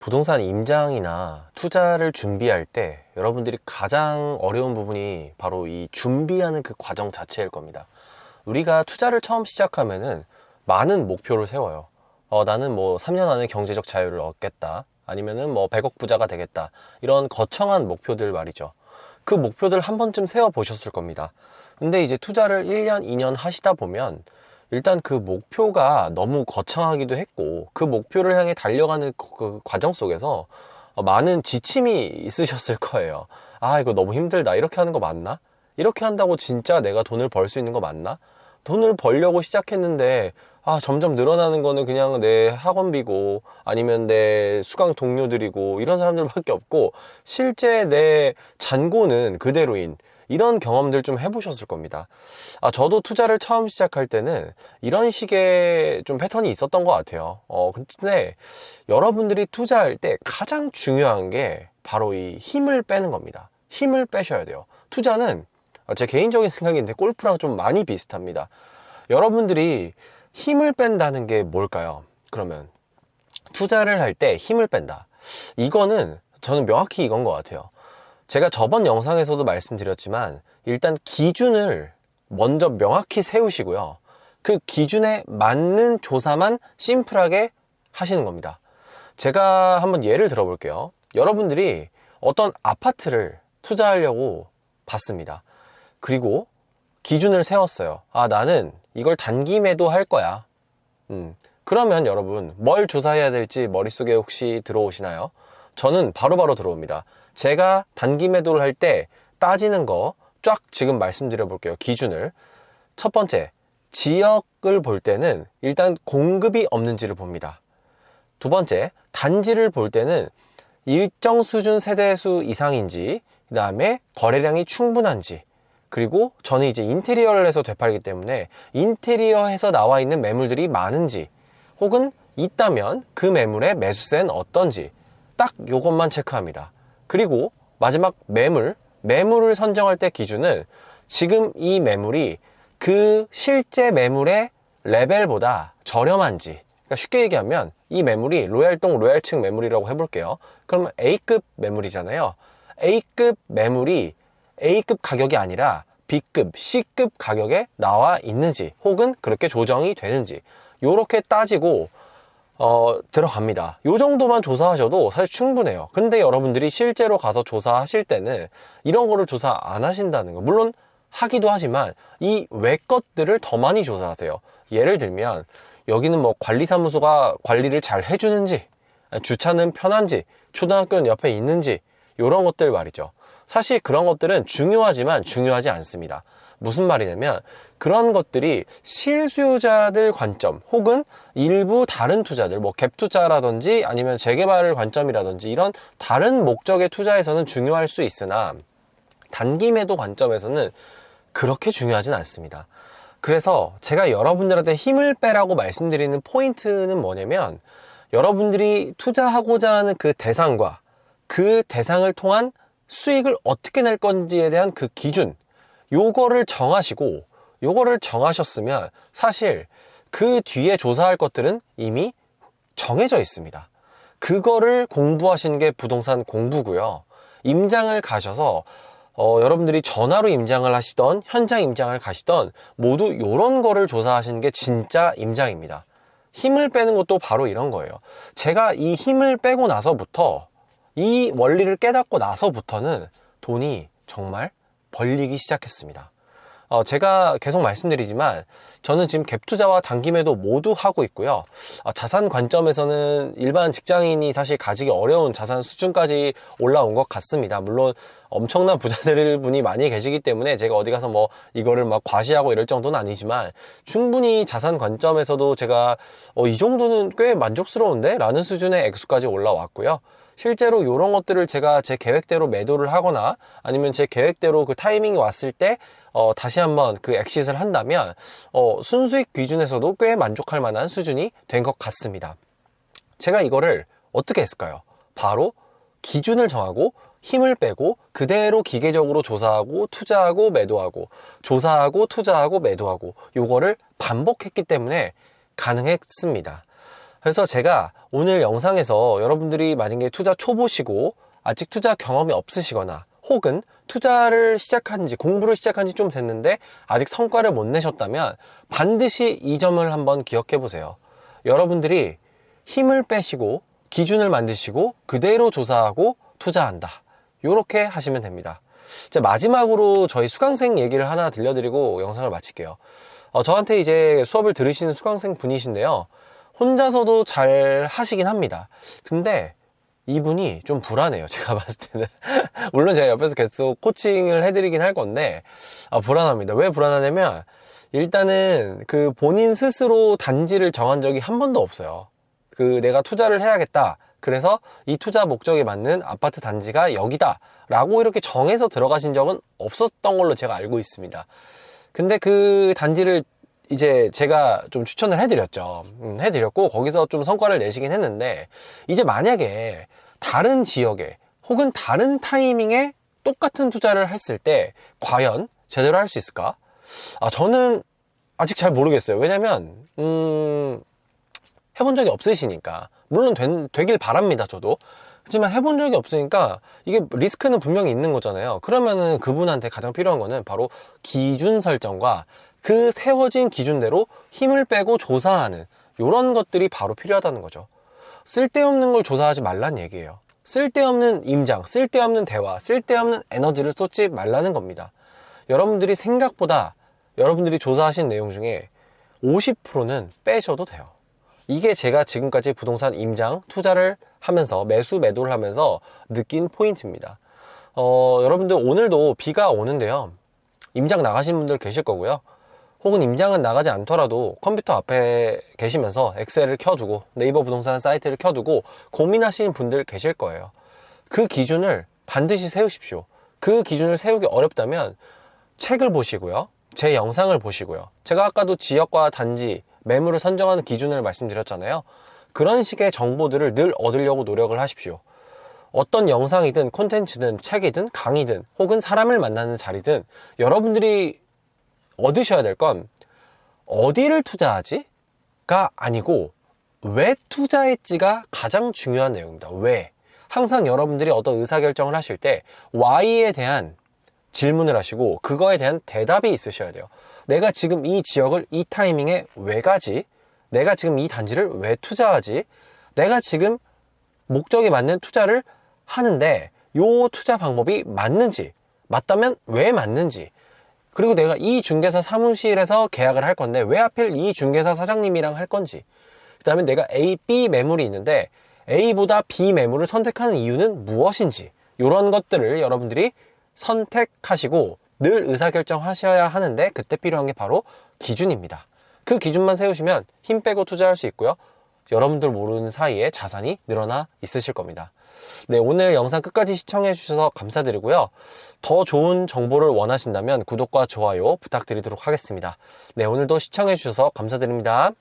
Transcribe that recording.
부동산 임장이나 투자를 준비할 때 여러분들이 가장 어려운 부분이 바로 이 준비하는 그 과정 자체일 겁니다. 우리가 투자를 처음 시작하면은 많은 목표를 세워요. 나는 뭐 3년 안에 경제적 자유를 얻겠다. 아니면은 뭐 100억 부자가 되겠다. 이런 거창한 목표들 말이죠. 그 목표들 한 번쯤 세워보셨을 겁니다. 근데 이제 투자를 1년, 2년 하시다 보면 일단 그 목표가 너무 거창하기도 했고 그 목표를 향해 달려가는 그 과정 속에서 많은 지침이 있으셨을 거예요. 아, 이거 너무 힘들다. 이렇게 하는 거 맞나? 이렇게 한다고 진짜 내가 돈을 벌 수 있는 거 맞나? 돈을 벌려고 시작했는데 점점 늘어나는 거는 그냥 내 학원비고 아니면 내 수강 동료들이고 이런 사람들밖에 없고 실제 내 잔고는 그대로인 이런 경험들 좀 해보셨을 겁니다. 저도 투자를 처음 시작할 때는 이런 식의 좀 패턴이 있었던 것 같아요. 근데 여러분들이 투자할 때 가장 중요한 게 바로 이 힘을 빼는 겁니다. 힘을 빼셔야 돼요. 투자는 제 개인적인 생각인데 골프랑 좀 많이 비슷합니다. 여러분들이 힘을 뺀다는 게 뭘까요? 그러면 투자를 할 때 힘을 뺀다. 이거는 저는 명확히 이건 것 같아요. 제가 저번 영상에서도 말씀드렸지만 일단 기준을 먼저 명확히 세우시고요. 그 기준에 맞는 조사만 심플하게 하시는 겁니다. 제가 한번 예를 들어 볼게요. 여러분들이 어떤 아파트를 투자하려고 봤습니다. 그리고 기준을 세웠어요. 나는 이걸 단기 매도할 거야. 그러면 여러분 뭘 조사해야 될지 머릿속에 혹시 들어오시나요? 저는 바로바로 들어옵니다. 제가 단기 매도를 할 때 따지는 거 쫙 지금 말씀드려 볼게요. 기준을. 첫 번째, 지역을 볼 때는 일단 공급이 없는지를 봅니다. 두 번째, 단지를 볼 때는 일정 수준 세대수 이상인지, 그 다음에 거래량이 충분한지, 그리고 저는 이제 인테리어를 해서 되팔기 때문에 인테리어에서 나와 있는 매물들이 많은지, 혹은 있다면 그 매물의 매수세는 어떤지 딱 요것만 체크합니다. 그리고 마지막 매물을 선정할 때 기준은 지금 이 매물이 그 실제 매물의 레벨보다 저렴한지, 그러니까 쉽게 얘기하면 이 매물이 로얄동 로얄층 매물이라고 해볼게요. 그러면 A급 매물이잖아요. A급 매물이 A급 가격이 아니라 B급, C급 가격에 나와 있는지 혹은 그렇게 조정이 되는지 요렇게 따지고 들어갑니다. 요 정도만 조사하셔도 사실 충분해요. 근데 여러분들이 실제로 가서 조사하실 때는 이런 거를 조사 안 하신다는 거. 물론 하기도 하지만 이 외 것들을 더 많이 조사하세요. 예를 들면 여기는 뭐 관리사무소가 관리를 잘 해주는지, 주차는 편한지, 초등학교는 옆에 있는지 이런 것들 말이죠. 사실 그런 것들은 중요하지만 중요하지 않습니다. 무슨 말이냐면 그런 것들이 실수요자들 관점 혹은 일부 다른 투자들, 뭐 갭투자라든지 아니면 재개발 관점이라든지 이런 다른 목적의 투자에서는 중요할 수 있으나 단기 매도 관점에서는 그렇게 중요하진 않습니다. 그래서 제가 여러분들한테 힘을 빼라고 말씀드리는 포인트는 뭐냐면 여러분들이 투자하고자 하는 그 대상과 그 대상을 통한 수익을 어떻게 낼 건지에 대한 그 기준, 요거를 정하셨으면 사실 그 뒤에 조사할 것들은 이미 정해져 있습니다. 그거를 공부하시는 게 부동산 공부고요. 임장을 가셔서 여러분들이 전화로 임장을 하시던 현장 임장을 가시던 모두 이런 거를 조사하시는 게 진짜 임장입니다. 힘을 빼는 것도 바로 이런 거예요. 제가 이 힘을 빼고 나서부터 이 원리를 깨닫고 나서부터는 돈이 정말 벌리기 시작했습니다. 제가 계속 말씀드리지만 저는 지금 갭 투자와 단기 매도 모두 하고 있고요. 자산 관점에서는 일반 직장인이 사실 가지기 어려운 자산 수준까지 올라온 것 같습니다. 물론 엄청난 부자들 분이 많이 계시기 때문에 제가 어디 가서 뭐 이거를 막 과시하고 이럴 정도는 아니지만 충분히 자산 관점에서도 제가 이 정도는 꽤 만족스러운데? 라는 수준의 액수까지 올라왔고요. 실제로 이런 것들을 제가 제 계획대로 매도를 하거나 아니면 제 계획대로 그 타이밍이 왔을 때 다시 한번 그 엑싯을 한다면 순수익 기준에서도 꽤 만족할 만한 수준이 된 것 같습니다. 제가 이거를 어떻게 했을까요? 바로 기준을 정하고 힘을 빼고 그대로 기계적으로 조사하고 투자하고 매도하고 조사하고 투자하고 매도하고 요거를 반복했기 때문에 가능했습니다. 그래서 제가 오늘 영상에서 여러분들이 만약에 투자 초보시고 아직 투자 경험이 없으시거나 혹은 투자를 시작한 지, 공부를 시작한 지 좀 됐는데 아직 성과를 못 내셨다면 반드시 이 점을 한번 기억해 보세요. 여러분들이 힘을 빼시고 기준을 만드시고 그대로 조사하고 투자한다. 이렇게 하시면 됩니다. 자, 마지막으로 저희 수강생 얘기를 하나 들려드리고 영상을 마칠게요. 저한테 이제 수업을 들으시는 수강생 분이신데요. 혼자서도 잘 하시긴 합니다. 근데 이분이 좀 불안해요. 제가 봤을 때는. 물론 제가 옆에서 계속 코칭을 해드리긴 할 건데, 불안합니다. 왜 불안하냐면, 일단은 그 본인 스스로 단지를 정한 적이 한 번도 없어요. 내가 투자를 해야겠다. 그래서 이 투자 목적에 맞는 아파트 단지가 여기다. 라고 이렇게 정해서 들어가신 적은 없었던 걸로 제가 알고 있습니다. 근데 그 단지를 이제 제가 좀 추천을 해드렸죠. 해드렸고 거기서 좀 성과를 내시긴 했는데, 이제 만약에 다른 지역에 혹은 다른 타이밍에 똑같은 투자를 했을 때 과연 제대로 할 수 있을까? 저는 아직 잘 모르겠어요. 왜냐면 해본 적이 없으시니까. 물론 되길 바랍니다, 저도. 하지만 해본 적이 없으니까 이게 리스크는 분명히 있는 거잖아요. 그러면은 그분한테 가장 필요한 거는 바로 기준 설정과 그 세워진 기준대로 힘을 빼고 조사하는 이런 것들이 바로 필요하다는 거죠. 쓸데없는 걸 조사하지 말란 얘기예요. 쓸데없는 임장, 쓸데없는 대화, 쓸데없는 에너지를 쏟지 말라는 겁니다. 여러분들이 생각보다 여러분들이 조사하신 내용 중에 50%는 빼셔도 돼요. 이게 제가 지금까지 부동산 임장 투자를 하면서 매수 매도를 하면서 느낀 포인트입니다. 여러분들 오늘도 비가 오는데요. 임장 나가신 분들 계실 거고요. 혹은 임장은 나가지 않더라도 컴퓨터 앞에 계시면서 엑셀을 켜두고 네이버 부동산 사이트를 켜두고 고민하시는 분들 계실 거예요. 그 기준을 반드시 세우십시오. 그 기준을 세우기 어렵다면 책을 보시고요. 제 영상을 보시고요. 제가 아까도 지역과 단지, 매물을 선정하는 기준을 말씀드렸잖아요. 그런 식의 정보들을 늘 얻으려고 노력을 하십시오. 어떤 영상이든 콘텐츠든 책이든 강의든 혹은 사람을 만나는 자리든 여러분들이 얻으셔야 될 건 어디를 투자하지?가 아니고 왜 투자했지가 가장 중요한 내용입니다. 왜? 항상 여러분들이 어떤 의사결정을 하실 때 Why에 대한 질문을 하시고 그거에 대한 대답이 있으셔야 돼요. 내가 지금 이 지역을 이 타이밍에 왜 가지? 내가 지금 이 단지를 왜 투자하지? 내가 지금 목적에 맞는 투자를 하는데 이 투자 방법이 맞는지, 맞다면 왜 맞는지, 그리고 내가 이 중개사 사무실에서 계약을 할 건데 왜 하필 이 중개사 사장님이랑 할 건지, 그 다음에 내가 A, B 매물이 있는데 A보다 B 매물을 선택하는 이유는 무엇인지, 이런 것들을 여러분들이 선택하시고 늘 의사결정하셔야 하는데 그때 필요한 게 바로 기준입니다. 그 기준만 세우시면 힘 빼고 투자할 수 있고요. 여러분들 모르는 사이에 자산이 늘어나 있으실 겁니다. 네, 오늘 영상 끝까지 시청해 주셔서 감사드리고요. 더 좋은 정보를 원하신다면 구독과 좋아요 부탁드리도록 하겠습니다. 네, 오늘도 시청해 주셔서 감사드립니다.